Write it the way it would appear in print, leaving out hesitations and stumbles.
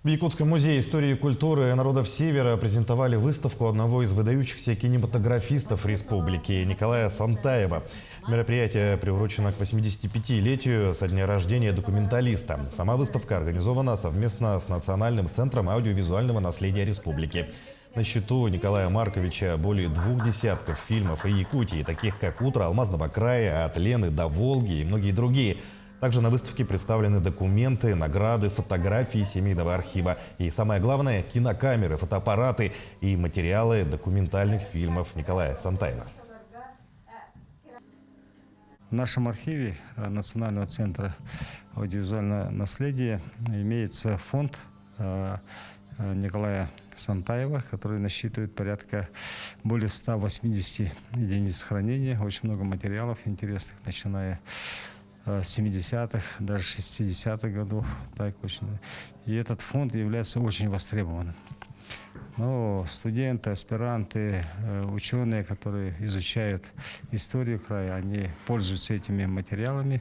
В Якутском музее истории и культуры народов Севера презентовали выставку одного из выдающихся кинематографистов республики Николая Сантаева. Мероприятие приурочено к 85-летию со дня рождения документалиста. Сама выставка организована совместно с Национальным центром аудиовизуального наследия республики. На счету Николая Марковича более 2 десятков фильмов о Якутии, таких как «Утро алмазного края», «От Лены до Волги» и многие другие. Также на выставке представлены документы, награды, фотографии семейного архива и, самое главное, кинокамеры, фотоаппараты и материалы документальных фильмов Николая Сантаева. В нашем архиве Национального центра аудиовизуального наследия имеется фонд Николая Сантаева, который насчитывает порядка более 180 единиц хранения. Очень много материалов интересных, начиная с 70-х, даже 60-х годов. Так очень. И этот фонд является очень востребованным. Но студенты, аспиранты, ученые, которые изучают историю края, они пользуются этими материалами.